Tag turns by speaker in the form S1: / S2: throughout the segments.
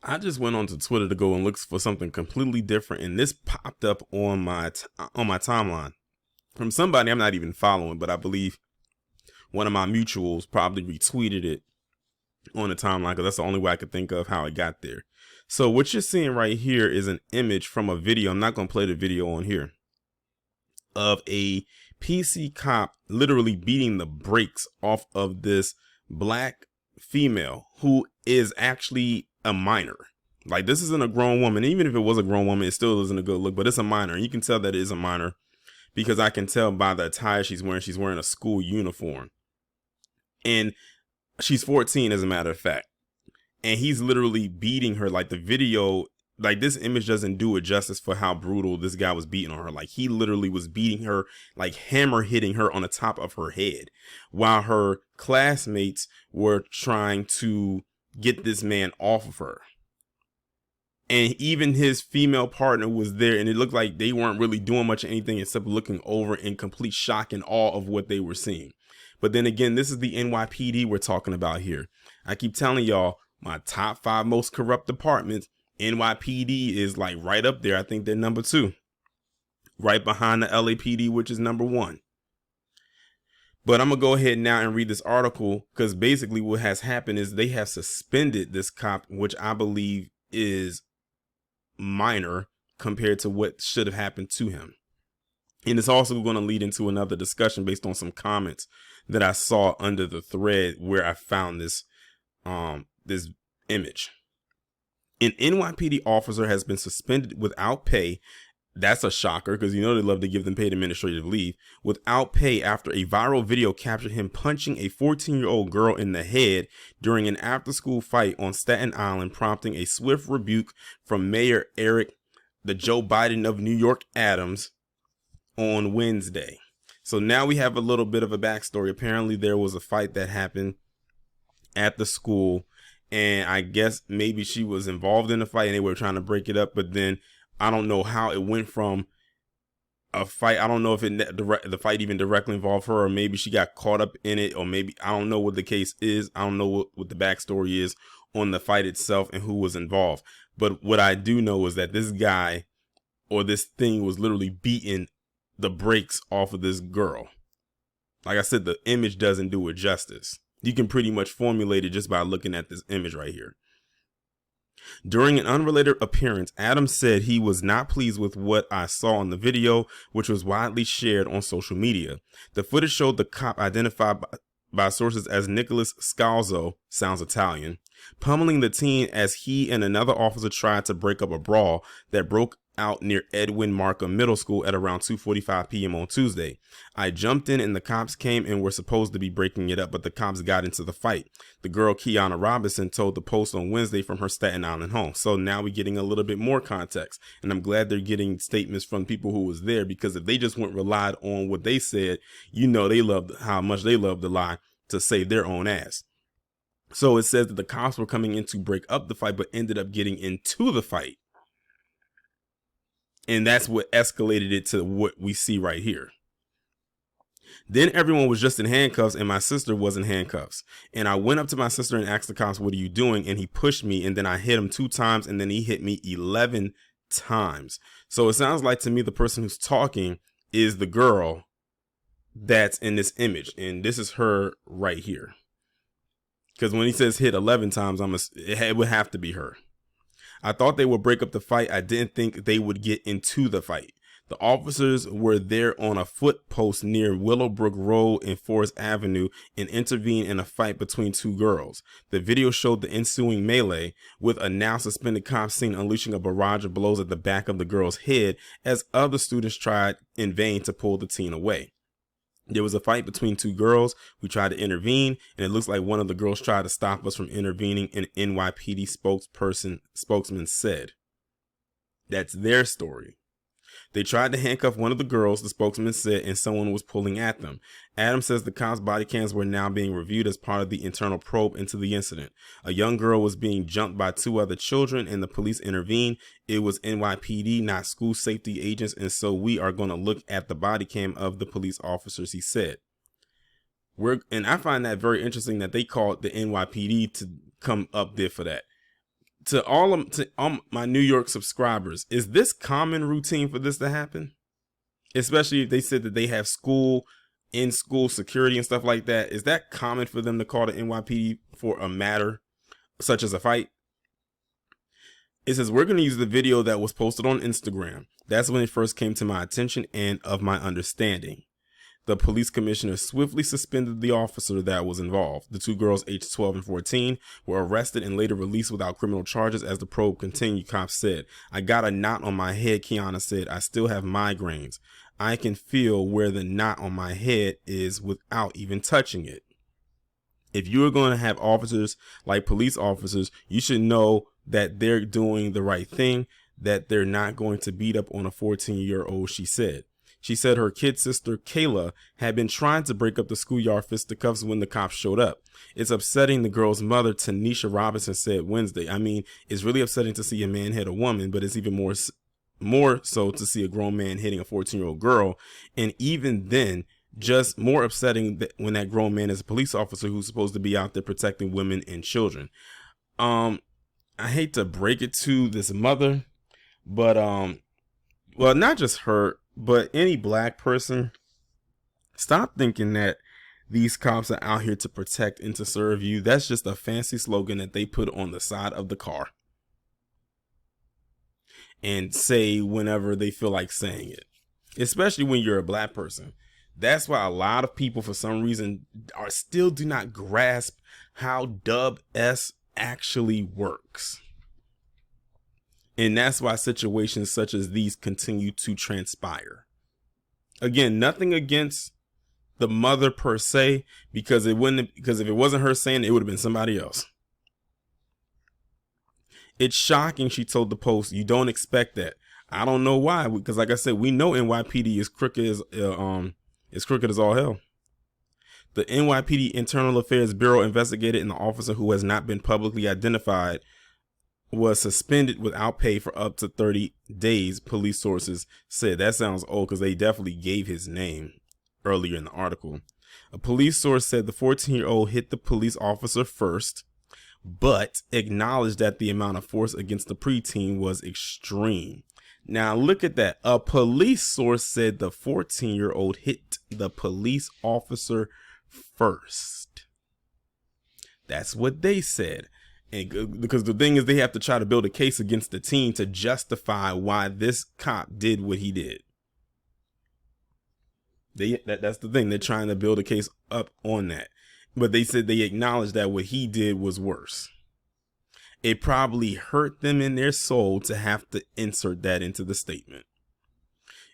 S1: I just went onto Twitter to go and look for something completely different, and this popped up on my timeline from somebody I'm not even following, but I believe one of my mutuals probably retweeted it on the timeline because that's the only way I could think of how it got there. So what you're seeing right here is an image from a video. I'm not going to play the video on here, of a PC cop literally beating the brakes off of this black female who is actually a minor. Like, this isn't a grown woman. Even if it was a grown woman, it still isn't a good look, but it's a minor. And you can tell that it is a minor because I can tell by the attire she's wearing. She's wearing a school uniform. And she's 14, as a matter of fact. And he's literally beating her. Like, the video, like, this image doesn't do it justice for how brutal this guy was beating on her. Like, he literally was beating her, like hammer hitting her on the top of her head, while her classmates were trying to get this man off of her. And even his female partner was there, and it looked like they weren't really doing much of anything except looking over in complete shock and awe of what they were seeing. But then again, this is the NYPD we're talking about here. I keep telling y'all, my top 5 most corrupt departments, NYPD is like right up there. I think they're number 2, right behind the LAPD, which is number 1. But I'm going to go ahead now and read this article, because basically what has happened is they have suspended this cop, which I believe is minor compared to what should have happened to him. And it's also going to lead into another discussion based on some comments that I saw under the thread where I found this this image. An NYPD officer has been suspended without pay. That's a shocker, because you know they love to give them paid administrative leave, without pay after a viral video captured him punching a 14-year-old girl in the head during an after-school fight on Staten Island, prompting a swift rebuke from Mayor Eric, the Joe Biden of New York Adams, on Wednesday. So now we have a little bit of a backstory. Apparently there was a fight that happened at the school, and I guess maybe she was involved in the fight and they were trying to break it up, but then I don't know how it went from a fight. I don't know if the fight even directly involved her, or maybe she got caught up in it, or maybe I don't know what the case is. I don't know what the backstory is on the fight itself and who was involved. But what I do know is that this guy, or this thing, was literally beating the brakes off of this girl. Like I said, the image doesn't do it justice. You can pretty much formulate it just by looking at this image right here. During an unrelated appearance, Adams said he was not pleased with what I saw in the video, which was widely shared on social media. The footage showed the cop, identified by sources as Nicholas Scalzo, sounds Italian, pummeling the teen as he and another officer tried to break up a brawl that broke out near Edwin Markham Middle School at around 2:45 p.m. on Tuesday. I jumped in and the cops came and were supposed to be breaking it up, but the cops got into the fight. The girl Kiana Robinson told the Post on Wednesday from her Staten Island home. So now we're getting a little bit more context, and I'm glad they're getting statements from people who was there, because if they just relied on what they said, you know, they loved how much they love to lie to save their own ass. So it says that the cops were coming in to break up the fight, but ended up getting into the fight. And that's what escalated it to what we see right here. Then everyone was just in handcuffs and my sister was in handcuffs. And I went up to my sister and asked the cops, "What are you doing?" And he pushed me, and then I hit him 2 times, and then he hit me 11 times. So it sounds like to me the person who's talking is the girl that's in this image. And this is her right here. Because when he says hit 11 times, it would have to be her. I thought they would break up the fight. I didn't think they would get into the fight. The officers were there on a foot post near Willowbrook Road and Forest Avenue and intervened in a fight between 2 girls. The video showed the ensuing melee, with a now suspended cop seen unleashing a barrage of blows at the back of the girl's head as other students tried in vain to pull the teen away. There was a fight between 2 girls. We tried to intervene, and it looks like one of the girls tried to stop us from intervening, an NYPD spokesman said. That's their story. They tried to handcuff one of the girls, the spokesman said, and someone was pulling at them. Adams says the cops' body cams were now being reviewed as part of the internal probe into the incident. A young girl was being jumped by 2 other children, and the police intervened. It was NYPD, not school safety agents, and so we are going to look at the body cam of the police officers, he said. And I find that very interesting that they called the NYPD to come up there for that. To my New York subscribers, is this common routine for this to happen? Especially if they said that they have in school security and stuff like that. Is that common for them to call the NYPD for a matter such as a fight? It says, we're going to use the video that was posted on Instagram. That's when it first came to my attention and of my understanding. The police commissioner swiftly suspended the officer that was involved. The two girls, aged 12 and 14, were arrested and later released without criminal charges as the probe continued, cops said. I got a knot on my head, Kiana said. I still have migraines. I can feel where the knot on my head is without even touching it. If you're going to have officers like police officers, you should know that they're doing the right thing, that they're not going to beat up on a 14-year-old, she said. She said her kid sister, Kayla, had been trying to break up the schoolyard fisticuffs when the cops showed up. It's upsetting, the girl's mother, Tanisha Robinson, said Wednesday. I mean, it's really upsetting to see a man hit a woman, but it's even more so to see a grown man hitting a 14-year-old girl. And even then, just more upsetting that when that grown man is a police officer who's supposed to be out there protecting women and children. I hate to break it to this mother, but well, not just her, but any black person, stop thinking that these cops are out here to protect and to serve you. That's just a fancy slogan that they put on the side of the car and say whenever they feel like saying it, especially when you're a black person. That's why a lot of people, for some reason, still do not grasp how Dub S actually works. And that's why situations such as these continue to transpire. Again, nothing against the mother per se, because if it wasn't her saying it, it would have been somebody else. It's shocking, she told the Post. You don't expect that. I don't know why, because like I said, we know NYPD is crooked as all hell. The NYPD Internal Affairs Bureau investigated, and the officer, who has not been publicly identified, was suspended without pay for up to 30 days, police sources said. That sounds old because they definitely gave his name earlier in the article. A police source said the 14-year-old hit the police officer first, but acknowledged that the amount of force against the preteen was extreme. Now look at that. A police source said the 14-year-old hit the police officer first. That's what they said. And because the thing is, they have to try to build a case against the teen to justify why this cop did what he did. That's the thing. They're trying to build a case up on that. But they said they acknowledged that what he did was worse. It probably hurt them in their soul to have to insert that into the statement.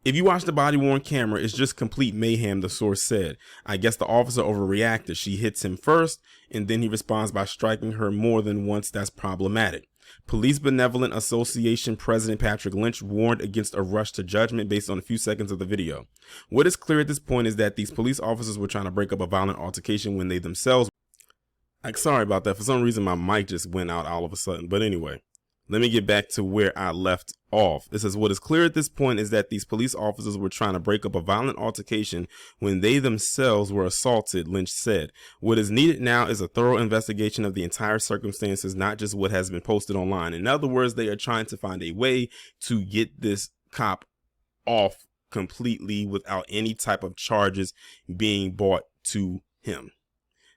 S1: If you watch the body-worn camera, it's just complete mayhem, the source said. I guess the officer overreacted. She hits him first, and then he responds by striking her more than once. That's problematic. Police Benevolent Association President Patrick Lynch warned against a rush to judgment based on a few seconds of the video. What is clear at this point is that these police officers were trying to break up a violent altercation when they themselves... Sorry about that. For some reason, my mic just went out all of a sudden. But anyway, let me get back to where I left off. It says, what is clear at this point is that these police officers were trying to break up a violent altercation when they themselves were assaulted, Lynch said. What is needed now is a thorough investigation of the entire circumstances, not just what has been posted online. In other words, they are trying to find a way to get this cop off completely without any type of charges being brought to him.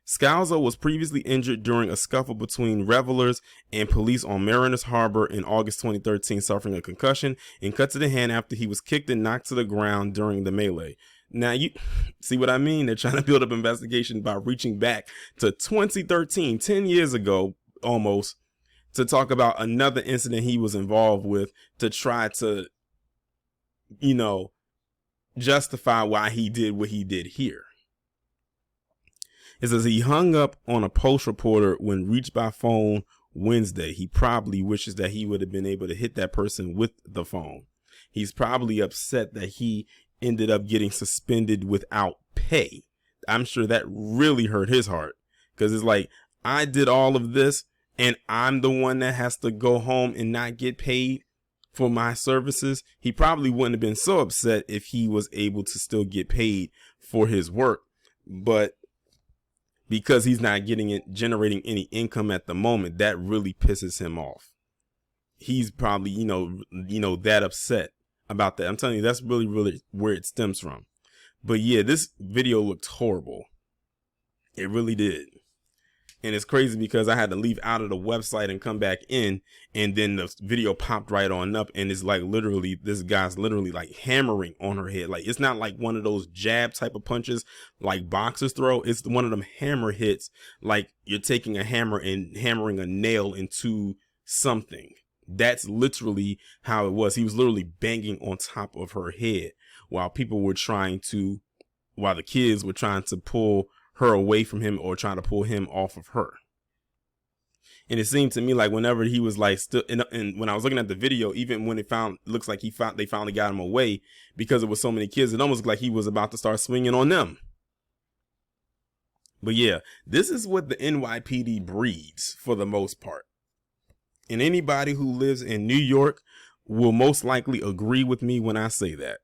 S1: Scalzo was previously injured during a scuffle between revelers and police on Mariners Harbor in August 2013, suffering a concussion and cut to the hand after he was kicked and knocked to the ground during the melee. Now, you see what I mean? They're trying to build up investigation by reaching back to 2013, 10 years ago almost, to talk about another incident he was involved with to try to, justify why he did what he did here. It says he hung up on a Post reporter when reached by phone Wednesday. He probably wishes that he would have been able to hit that person with the phone. He's probably upset that he ended up getting suspended without pay. I'm sure that really hurt his heart, because it's like, I did all of this and I'm the one that has to go home and not get paid for my services. He probably wouldn't have been so upset if he was able to still get paid for his work, but because he's not generating any income at the moment, that really pisses him off. he's probably, that upset about that. I'm telling you, that's really, really where it stems from. But yeah, this video looked horrible. It really did. And it's crazy because I had to leave out of the website and come back in, and then the video popped right on up, and it's like literally, this guy's literally like hammering on her head. Like, it's not like one of those jab type of punches like boxers throw. It's one of them hammer hits, like you're taking a hammer and hammering a nail into something. That's literally how it was. He was literally banging on top of her head while the kids were trying to pull her away from him or trying to pull him off of her. And it seemed to me like whenever he was like still, and when I was looking at the video, even when looks like they finally got him away because it was so many kids, it almost looked like he was about to start swinging on them. But yeah, this is what the NYPD breeds for the most part. And anybody who lives in New York will most likely agree with me when I say that.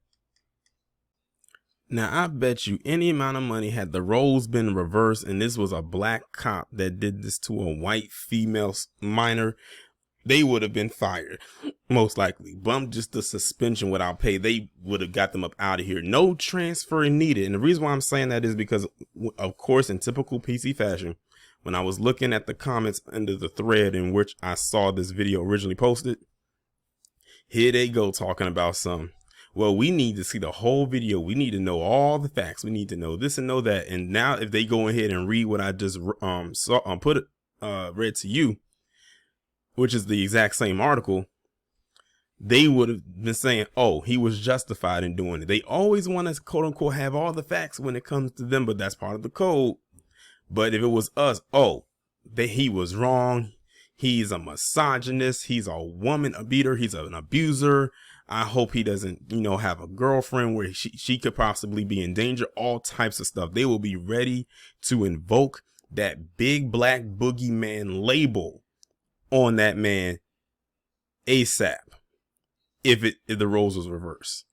S1: Now, I bet you any amount of money, had the roles been reversed and this was a black cop that did this to a white female minor, they would have been fired, most likely. Bumped just the suspension without pay. They would have got them up out of here. No transfer needed. And the reason why I'm saying that is because, of course, in typical PC fashion, when I was looking at the comments under the thread in which I saw this video originally posted, here they go talking about some. Well, we need to see the whole video. We need to know all the facts. We need to know this and know that. And now if they go ahead and read what I just read to you, which is the exact same article, they would have been saying, oh, he was justified in doing it. They always want to, quote unquote, have all the facts when it comes to them, but that's part of the code. But if it was us, he was wrong. He's a misogynist. He's a woman beater. He's an abuser. I hope he doesn't, have a girlfriend where she could possibly be in danger, all types of stuff. They will be ready to invoke that big black boogeyman label on that man ASAP if the roles was reversed.